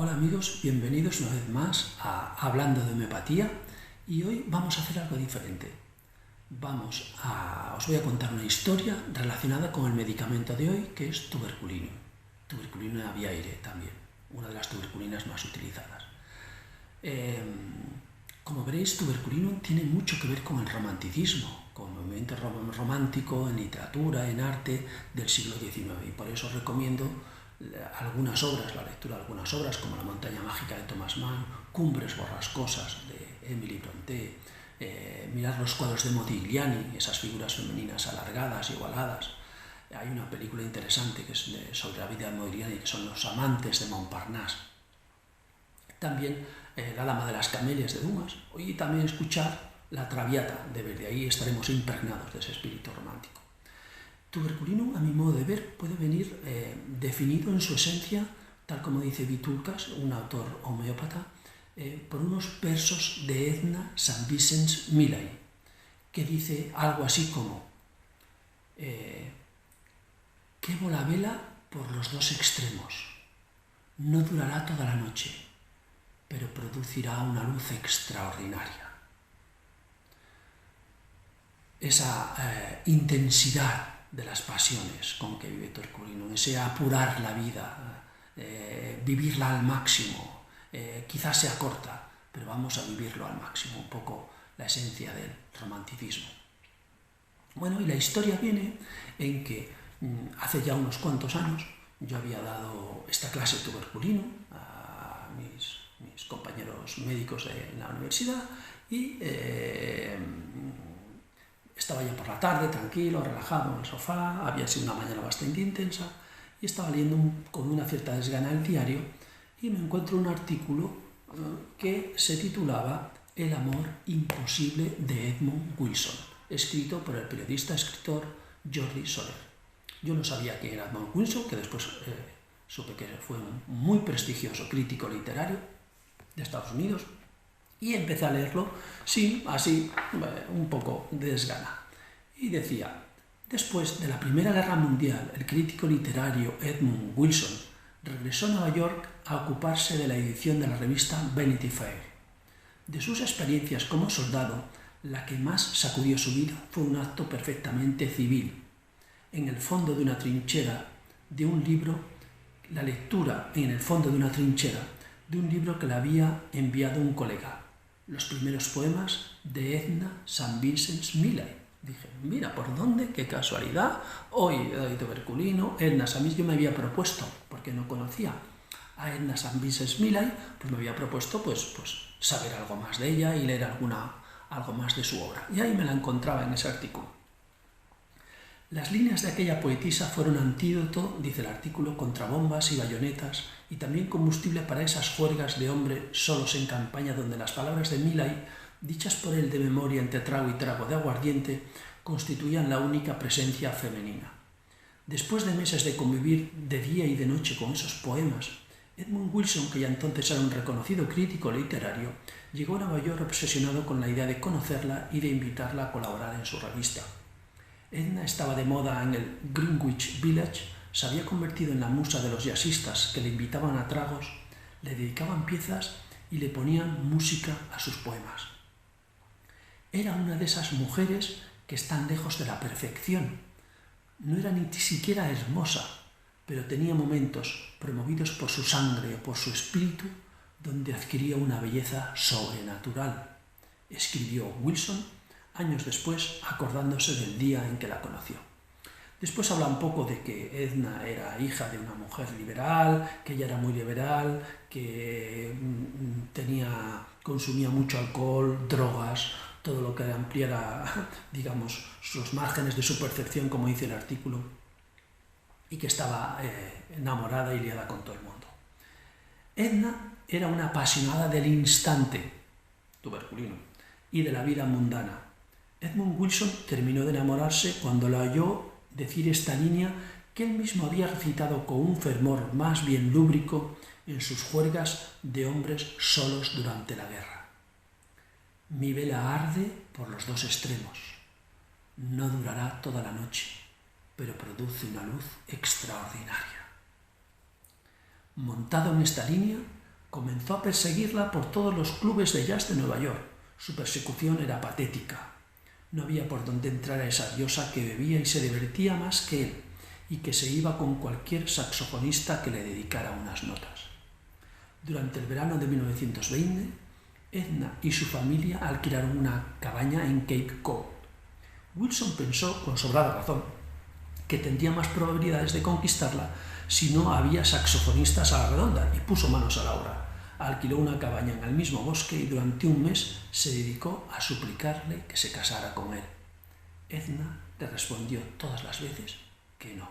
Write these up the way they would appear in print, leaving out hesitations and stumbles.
Hola amigos, bienvenidos una vez más a Hablando de Homeopatía y hoy vamos a hacer algo diferente. Os voy a contar una historia relacionada con el medicamento de hoy, que es tuberculino. Tuberculina aviaire también, una de las tuberculinas más utilizadas. Como veréis, tuberculino tiene mucho que ver con el romanticismo, con el movimiento romántico en literatura, en arte del siglo XIX, y por eso os recomiendo algunas obras, la lectura de algunas obras como La montaña mágica de Thomas Mann, Cumbres borrascosas de Emily Brontë, mirar los cuadros de Modigliani, esas figuras femeninas alargadas y ovaladas. Hay una película interesante que es sobre la vida de Modigliani, que son Los amantes de Montparnasse. También La dama de las camelias de Dumas, y también escuchar La Traviata de Verdi. Ahí estaremos impregnados de ese espíritu romántico. Tuberculino, a mi modo de ver, puede venir definido en su esencia, tal como dice Vitulcas, un autor homeópata, por unos versos de Edna St. Vincent Millay, que dice algo así como: quemo la vela por los dos extremos, no durará toda la noche, pero producirá una luz extraordinaria. Esa intensidad de las pasiones con que vive Tuberculino, ese apurar la vida, vivirla al máximo, quizás sea corta, pero vamos a vivirlo al máximo, un poco la esencia del romanticismo. Bueno, y la historia viene en que hace ya unos cuantos años yo había dado esta clase de tuberculino a mis compañeros médicos en la universidad y estaba ya por la tarde, tranquilo, relajado en el sofá, había sido una mañana bastante intensa y estaba leyendo con una cierta desgana el diario y me encuentro un artículo que se titulaba El amor imposible de Edmund Wilson, escrito por el periodista escritor Jordi Soler. Yo no sabía quién era Edmund Wilson, que después supe que fue un muy prestigioso crítico literario de Estados Unidos, y empecé a leerlo, sí, así, un poco de desgana. Y decía: después de la Primera Guerra Mundial, el crítico literario Edmund Wilson regresó a Nueva York a ocuparse de la edición de la revista Vanity Fair. De sus experiencias como soldado, la que más sacudió su vida fue un acto perfectamente civil. En el fondo de una trinchera de un libro, la lectura en el fondo de una trinchera de un libro que le había enviado un colega, los primeros poemas de Edna St. Vincent Millay. Dije, mira, ¿por dónde? ¡Qué casualidad! Hoy doy tuberculino, Edna St. Vincent. Yo me había propuesto, porque no conocía a Edna St. Vincent Millay, pues me había propuesto pues saber algo más de ella y leer algo más de su obra. Y ahí me la encontraba en ese artículo. Las líneas de aquella poetisa fueron antídoto, dice el artículo, contra bombas y bayonetas, y también combustible para esas juergas de hombre solos en campaña donde las palabras de Millay, dichas por él de memoria entre trago y trago de aguardiente, constituían la única presencia femenina. Después de meses de convivir de día y de noche con esos poemas, Edmund Wilson, que ya entonces era un reconocido crítico literario, llegó a Nueva York obsesionado con la idea de conocerla y de invitarla a colaborar en su revista. Edna estaba de moda en el Greenwich Village, se había convertido en la musa de los jazzistas que le invitaban a tragos, le dedicaban piezas y le ponían música a sus poemas. Era una de esas mujeres que están lejos de la perfección. No era ni siquiera hermosa, pero tenía momentos, promovidos por su sangre o por su espíritu, donde adquiría una belleza sobrenatural, escribió Wilson años después, acordándose del día en que la conoció. Después habla un poco de que Edna era hija de una mujer liberal, que ella era muy liberal, que consumía mucho alcohol, drogas, todo lo que ampliara, digamos, sus márgenes de su percepción, como dice el artículo, y que estaba enamorada y liada con todo el mundo. Edna era una apasionada del instante, tuberculino, y de la vida mundana. Edmund Wilson terminó de enamorarse cuando la oyó decir esta línea que él mismo había recitado con un fervor más bien lúbrico en sus juergas de hombres solos durante la guerra. Mi vela arde por los dos extremos. No durará toda la noche, pero produce una luz extraordinaria. Montado en esta línea, Comenzó a perseguirla por todos los clubes de jazz de Nueva York. Su persecución era patética. No había por dónde entrar a esa diosa que bebía y se divertía más que él, y que se iba con cualquier saxofonista que le dedicara unas notas. Durante el verano de 1920, Edna y su familia alquilaron una cabaña en Cape Cod. Wilson pensó, con sobrada razón, que tendría más probabilidades de conquistarla si no había saxofonistas a la redonda, y puso manos a la obra. Alquiló una cabaña en el mismo bosque y durante un mes se dedicó a suplicarle que se casara con él. Edna le respondió todas las veces que no.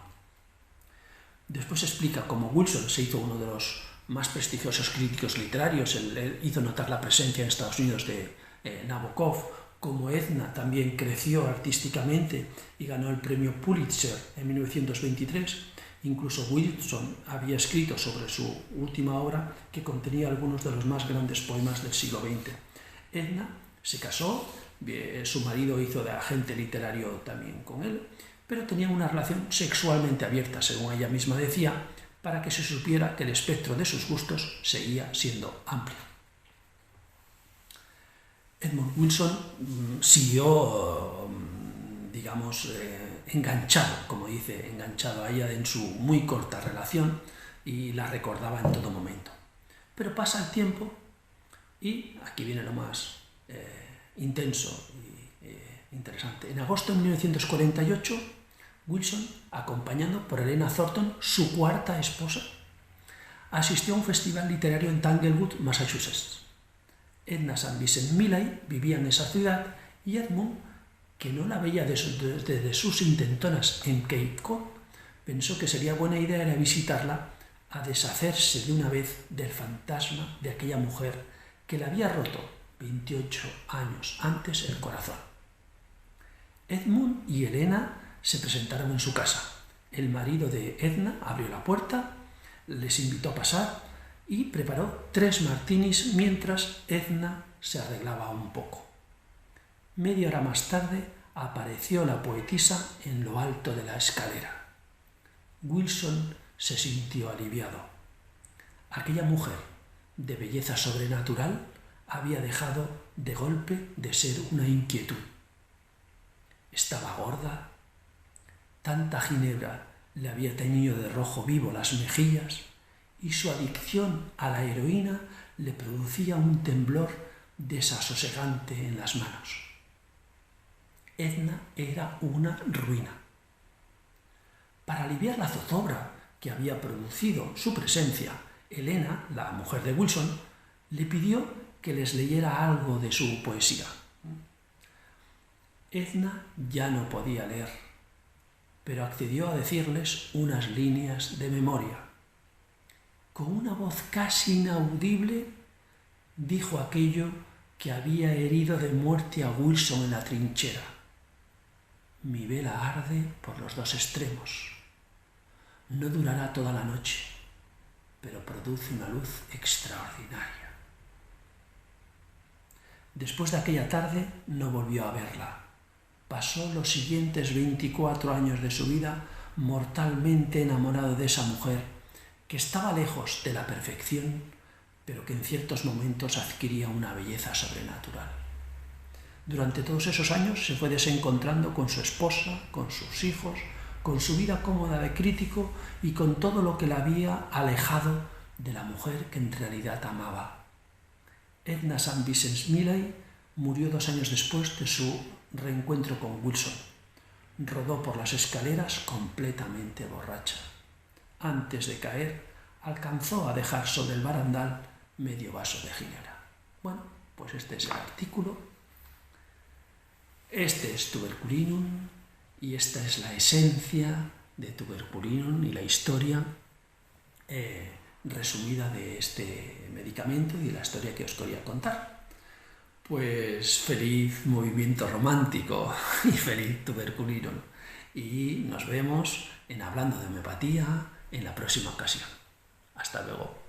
Después explica cómo Wilson se hizo uno de los más prestigiosos críticos literarios. Él hizo notar la presencia en Estados Unidos de Nabokov, como Edna también creció artísticamente y ganó el premio Pulitzer en 1923. Incluso Wilson había escrito sobre su última obra que contenía algunos de los más grandes poemas del siglo XX. Edna se casó, su marido hizo de agente literario también con él, pero tenían una relación sexualmente abierta, según ella misma decía, para que se supiera que el espectro de sus gustos seguía siendo amplio. Edmund Wilson siguió, enganchado, como dice, enganchado a ella en su muy corta relación y la recordaba en todo momento. Pero pasa el tiempo y aquí viene lo más intenso y interesante. En agosto de 1948, Wilson, acompañado por Helena Thornton, su cuarta esposa, asistió a un festival literario en Tanglewood, Massachusetts. Edna St. Vincent Millay vivía en esa ciudad y Edmund, que no la veía desde sus intentonas en Cape Cod, pensó que sería buena idea ir a visitarla a deshacerse de una vez del fantasma de aquella mujer que le había roto 28 años antes el corazón. Edmund y Helena se presentaron en su casa. El marido de Edna abrió la puerta, les invitó a pasar y preparó 3 martinis mientras Edna se arreglaba un poco. Media hora más tarde apareció la poetisa en lo alto de la escalera. Wilson se sintió aliviado. Aquella mujer, de belleza sobrenatural, había dejado de golpe de ser una inquietud. Estaba gorda. Tanta ginebra le había teñido de rojo vivo las mejillas y su adicción a la heroína le producía un temblor desasosegante en las manos. Edna era una ruina. Para aliviar la zozobra que había producido su presencia, Helena, la mujer de Wilson, le pidió que les leyera algo de su poesía. Edna ya no podía leer, pero accedió a decirles unas líneas de memoria. Con una voz casi inaudible, dijo aquello que había herido de muerte a Wilson en la trinchera. Mi vela arde por los 2 extremos. No durará toda la noche, pero produce una luz extraordinaria. Después de aquella tarde no volvió a verla. Pasó los siguientes 24 años de su vida mortalmente enamorado de esa mujer que estaba lejos de la perfección, pero que en ciertos momentos adquiría una belleza sobrenatural. Durante todos esos años se fue desencontrando con su esposa, con sus hijos, con su vida cómoda de crítico y con todo lo que la había alejado de la mujer que en realidad amaba. Edna St. Vincent Millay murió 2 años después de su reencuentro con Wilson. Rodó por las escaleras completamente borracha. Antes de caer, alcanzó a dejar sobre el barandal medio vaso de ginebra. Bueno, pues este es el artículo. Este es Tuberculinum y esta es la esencia de Tuberculinum y la historia resumida de este medicamento y la historia que os quería contar. Pues feliz movimiento romántico y feliz Tuberculinum. Y nos vemos en Hablando de Homeopatía en la próxima ocasión. Hasta luego.